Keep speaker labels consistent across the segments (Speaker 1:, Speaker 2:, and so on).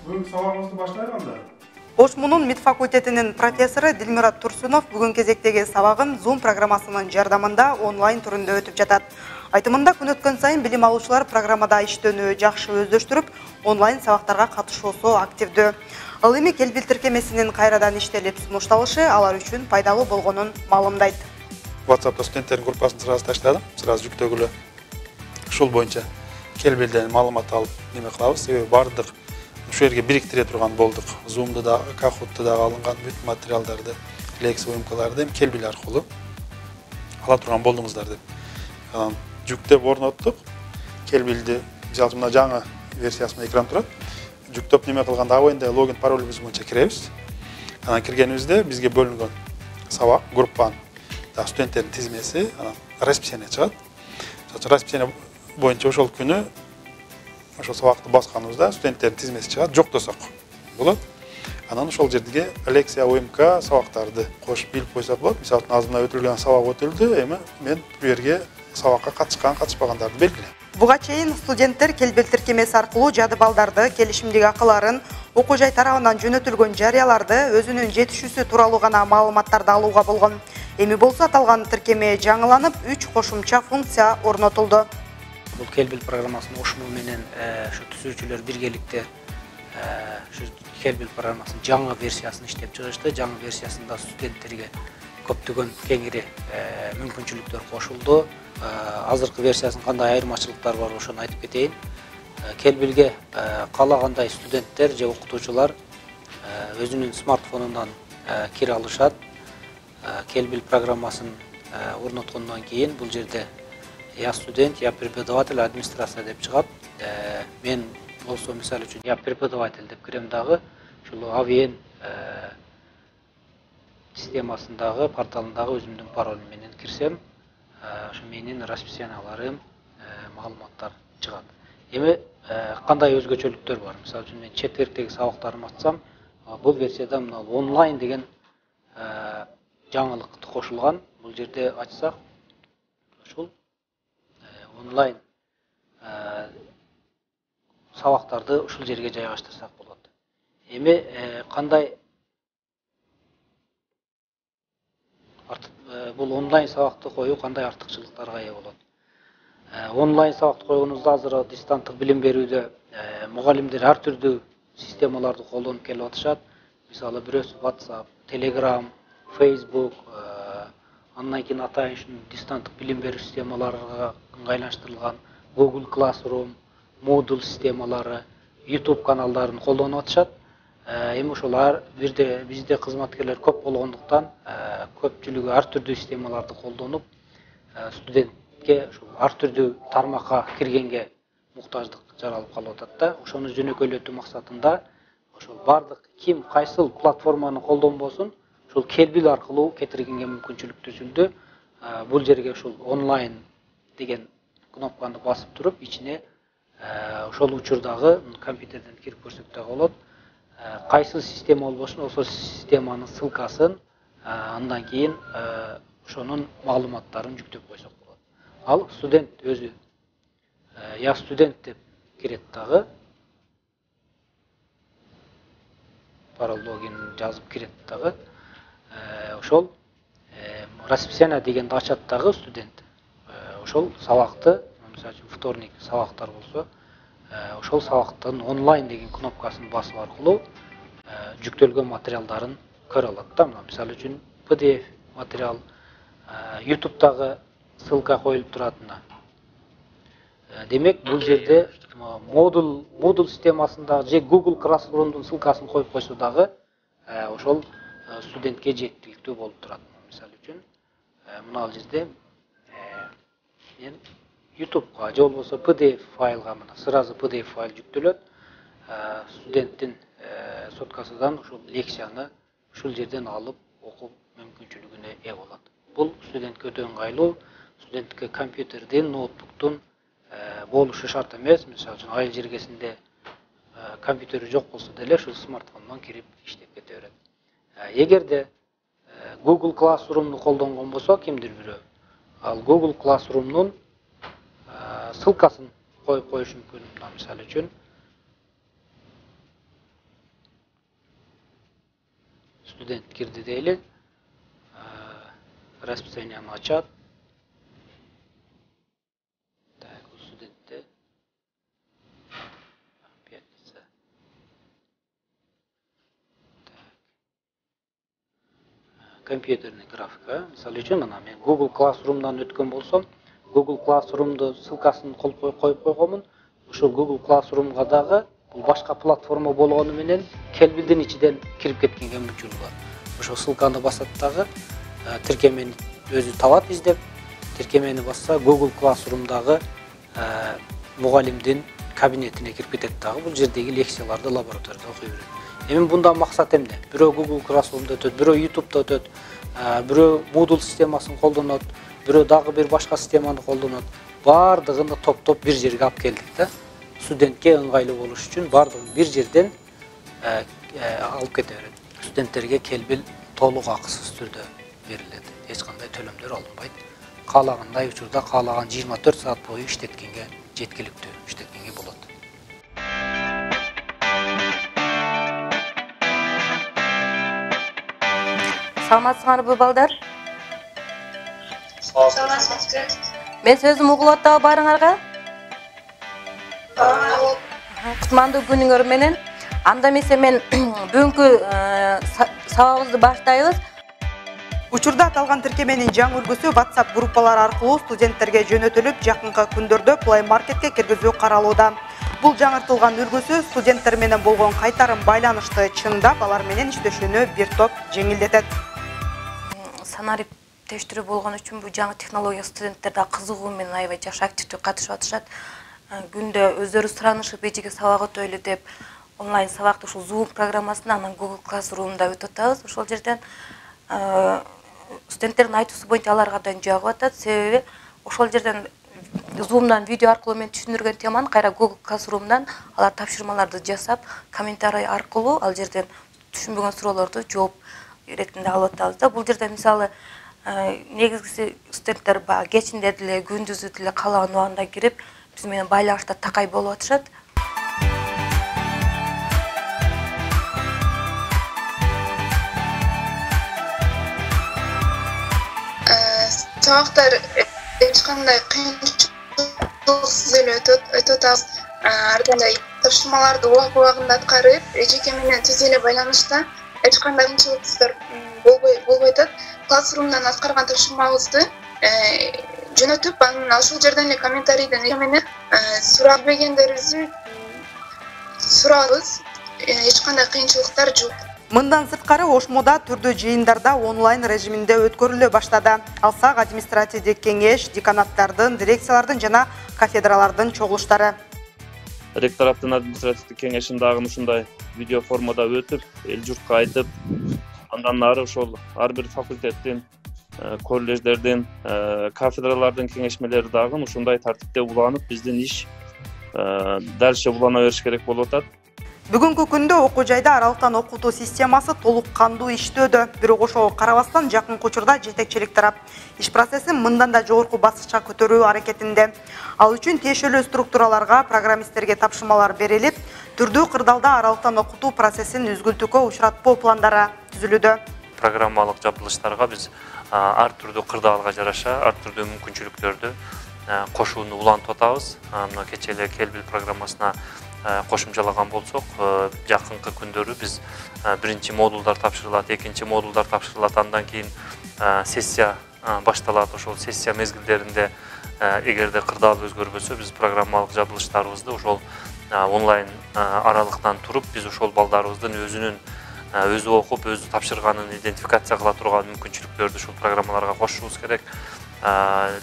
Speaker 1: Бүгүнкү сабагыбызды баштайлы анда.
Speaker 2: Ошмунун МИД факультетинин профессору Дилмурат Турсунов бүгүн кезектеги сабагын Zoom программасынын жардамында онлайн түрүндө өтүп жатат. Айтымында күн өткөн сайын билим алуучулар программада иштөөнү жакшы өздөштүрүп, онлайн сабактарга катышуусу активдүү. Ал эми келбил тиркемесинин кайрадан иштелип сунушталышы алар үчүн пайдалуу болгонун маалымдайт.
Speaker 3: WhatsApp'ta студенттердин группасын сразу таштадым, сразу жүктөгүлө. Ушул боюнча келбилден маалымат алып неме кылабыз. Себеби бардык ушул жерге бириктире турган болдук. Zoom'да да, Kahoot'та да алынган бүт материалдарды, лекция уюмкаларды эми келбил аркылуу ала турган болдуңуздар деп. Жүктөп орноттук. Келбилди мисалы мына жаңы версиясында экран турат. Жүктөп неме кылганда абайында логин паролубуз боюнча киребиз. Анан киргенибизде бизге бөлүнгөн сабак группанын студенттердин тизмеси, расписание чыгат. Расписание боюнча ошол күнү ошол сабакты басканыбызда студенттердин тизмеси чыгат, жоктосок болот. Анан ошол жерге лекция уюмка сабактарды кошуп билип койсок болот. Мисалы үчүн азыр мына өтүлгөн сабак өтүлдү, эми мен бу жерге сабакка катышкан, катышпагандарды белгилейм.
Speaker 2: Буга чейин студенттер келбил тиркемеси аркылуу жады балдарды, келишимдик акыларын, окуу жай тарабынан жөнөтүлгөн жарыяларды, өзүнүн жетишүүсү тууралуу гана маалыматтарды алууга болгон. Эми болсо аталган тиркеме жаңыланып, 3 кошумча функция орнотулду.
Speaker 4: Бул келбил программасын ошму менен ушу түзүүчүлөр биргеликте ушу келбил программасынын жаңы версиясын иштеп чыгышты. Жаңы версиясында студенттерге көптөгөн кеңири мүмкүнчүлүктөр кошулду. Азыркы версиясынын кандай айырмачылыктары бар ошону айтып кетейин. Келбилге каалагандай студенттер же окутуучулар өзүнүн смартфонунан кире алышат. Келбил программасын орноткондон кийин бул жерде я студент, я преподаватель, администрация деп чыгат. Мен болсо мисалы үчүн я преподаватель деп кирем дагы, ушул AVN системасындагы порталындагы өзүмдүн паролум менен кирсем, ошо менин расписанияларым, маалыматтар чыгат. Эми кандай өзгөчөлүктөр бар? Мисалы үчүн мен четверктеги сабактарымды ачсам, бул версияда мына онлайн деген жаңылык кошулган. Бул жерде ачсак, ушул онлайн сабактарды ушул жерге жайгаштырсак болот. Эми кандай бул онлайн сабакты коюу кандай артыкчылыктарга ээ болот? Онлайн сабакты койгонубузда азыр дистанттык билим берүүдө мугалимдер ар түрдүү системаларды колдонуп келип атышат. Мисалы бирөөсү WhatsApp, Telegram, Facebook, андан кийин атайын дистанттык билим берүү системаларга ыңгайлаштырылган Google Classroom, Moodle системалары, YouTube каналдарын колдонуп атышат. Эми ошолар бизде кызматкерлер көп болгондуктан көпчүлүгү ар түрдүү системаларды колдонуп студентке ар түрдүү тармакка киргенге муктаждык жаралып калып атат да. Ошону жөнөкөйлөтүү максатында ошол бардык ким кайсыл платформаны колдонбосун ушул келбил аркылуу кетиргенге мүмкүнчүлүк түзүлдү. Бул жерге ушул онлайн деген кнопканы басып туруп, ичине ошол учурдагы компьютерден кирип көрсөк дагы болот. Кайсы система болбосун, ошол системанын ссылкасын, андан кийин ошонун маалыматтарын жүктөп койсок болот. Ал студент өзү я студент деп кирет дагы, пароль логин жазып кирет дагы. Ошол расписание дегенди ачат дагы студент. Ошол сабакты, мисалы үчүн вторник сабактар болсо, ошол сабактын онлайн деген кнопкасын басуу аркылуу жүктөлгөн материалдарын көрө алат да. Мисалы үчүн PDF материал, YouTube'дагы ссылка коюлуп турат. Демек, бул жерде Moodle системасындагы же Google Classroom'дун ссылкасын коюп койсо дагы ошол студентке жеткиликтүү болуп турат. Мисалы үчүн мына жерде мен YouTube'га же болбосо PDF файлга сразу PDF файл жүктөлөт. Студенттин соткасынан ушул лекцияны ушул жерден алып окуп мүмкүнчүлүгүнө ээ болот. Бул студентке өтө ыңгайлуу. Студентке компьютердин, ноутбуктун болушу шарт эмес. Мисалы үчүн айыл жергесинде компьютери жок болсо деле ушул смартфондон кирип иштеп кете берет. Эгерде Google Classroom'ду колдонгон болсо кимдир бирөө, ал Google Classroom'нун ссылкасын коюп коюш мүмкүн. Мисалы үчүн студент кирди дейли. Расписаниені açат. Так, у студентте. Пятница. Компьютерный графика. Мисалы үчүн мына мен Google Classroom'дан өткөн болсом, Google Classroom'ду ссылкасын коюп койгонмун. Ошол Google Classroom'га дагы бул башка платформа болгону менен келбилдин ичиден кирип кеткенге мүмкүнчүлүгү бар. Ошол ссылканы басат дагы тиркемени өзү табат издеп, тиркемени басса Google Classroom'дагы мугалимдин кабинетине кирип кетет дагы бул жердеги лекцияларды лабораторияда окуй берет. Эми мындан максат эмне? Бирөө Google Classroom'да өтөт, бирөө YouTube'да өтөт, бирөө Moodle системасын колдонот, бирөө дагы бир башка системаны колдонот. Бардыгын топтоп бир жерге алып келдик да. Студентке ыңгайлуу болуш үчүн бардыгын бир жерден алып кете берет. Студенттерге келбил толук акысыз түрдө берилет. Эч кандай төлөмдөр алынбайт. Каалагандай учурда каалаган 24 саат бою иштеткенге жеткиликтүү иштеткенге болот.
Speaker 1: Саламатсыңарбы балдар?
Speaker 5: Саламатсызбы.
Speaker 1: Мен сөзүм угулуп атабы баарыңарга? Кутмандуу күнүңөр менен. Анда эмесе мен бүгүнкү сабагыбызды баштайбыз.
Speaker 2: Учурда аталган тиркеменин жаңы үлгүсү WhatsApp группалары аркылуу студенттерге жөнөтүлүп, жакынкы күндөрдө Play Marketке киргизүү каралууда. Бул жаңыртылган үлгүсү студенттер менен болгон кайтарым байланышты чындап, алар менен иштешүүнү бир топ жеңилдетет.
Speaker 1: Санарип тештирүү болгон үчүн бул жаңы технология студенттерде кызыгуу менен аябай жакшы активдүү катышып атышат. Күндө өздөрү суранышып эжеге сабак өтөлү деп онлайн сабакты ушул Zoom программасында анан Google Classroom'да өтүп атабыз. Ошол жерден студенттердин айтуусу боюнча аларга абдан жагып атат. Себеби ошол жерден Zoom'дан видео аркылуу мен түшүндүргөн теманы кайра Google Classroom'дан алар тапшырмаларды жасап, комментарий аркылуу ал жерден түшүнбөгөн суроолорду жооп иретинде алып атабыз да. Бул жерде мисалы негизгиси студенттер кечинде деле, күндүзү деле каалаган убагында кирип, биз менен байланышта такай болуп атышат.
Speaker 5: Сабактар эч кандай кыйынчылыксыз эле өтүп атабыз. Ар кандай тапшырмаларды убагында аткарып, эжеке менен түз эле байланышта эч кандай кыйынчылыктар болбой атат. Classroom'дан аткарган тапшырмабызды жөнөтүп, анан ошол жерден эле комментарийден менен сурап билгендерибизди сурабыз. Эч кандай кыйынчылыктар жок.
Speaker 2: Мындан сырткары Ошмода түрдүү жыйындарда онлайн режиминде өткөрүлө баштады. Алсак административдик кеңеш, деканаттардын, дирекциялардын жана кафедралардын чогулуштары.
Speaker 6: Ректораттын административдик кеңешин дагы ушундай видео формада өтүп, эл журтка айтып, андан ары ошол ар бир факультеттин, коллеждердин, кафедралардын кеңешмелери дагы ушундай тартипте уланып, биздин иш дальше улана бериш керек болуп атат.
Speaker 2: Бүгүнкү күндө окуу жайда аралыктан окутуу системасы толук кандуу иштөөдө. Бирок ошого карабастан жакынкы учурда жетекчилик тарап иш процессин мындан да жогорку баскычка көтөрүү аракетинде. Ал үчүн тиешелүү структураларга, программисттерге тапшырмалар берилип, түрдүү кырдаалда аралыктан окутуу процессин үзгүлтүүгө учуратпоо пландары түзүлүүдө.
Speaker 7: Программалык жабдылыштарга биз ар түрдүү кырдаалга жараша, ар түрдүү мүмкүнчүлүктөрдү кошууну улантып атабыз. Мына кечээ эле келбил программасына кошумчалаган болсок, жакынкы күндөрү биз биринчи модулдар тапшырылат, экинчи модулдар тапшырылат, андан кийин сессия башталат. Ошол сессия мезгилдеринде эгерде кырдаал өзгөрбөсө, биз программалык жабдылыштарыбызды ошол онлайн аралыктан туруп, биз ошол балдарыбыздын өзү окуп, өзү тапшырганын идентификация кыла турган мүмкүнчүлүктөрдү ушул программаларга кошушубуз керек.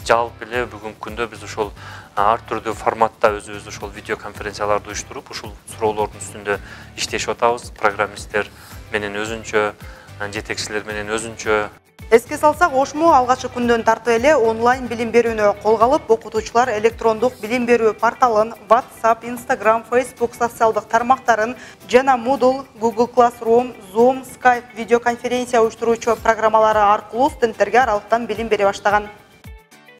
Speaker 7: Жалпы эле бүгүнкү күндө биз ошол ар түрдүү форматта өзүбүз ошол видео конференцияларды уюштуруп, ушул суроолордун үстүндө иштешип атабыз. Программисттер менен өзүнчө, жетекчилер менен өзүнчө.
Speaker 2: Эске салсак, Ошмо алгачкы күндөн тартып эле онлайн билим берүүнү колго алып, окутуучулар электрондук билим берүү порталын, WhatsApp, Instagram, Facebook социалдык тармактарын жана Moodle, Google Classroom, Zoom, Skype видеоконференция уюштуруучу программалары аркылуу студенттерге аралыктан билим бере баштаган.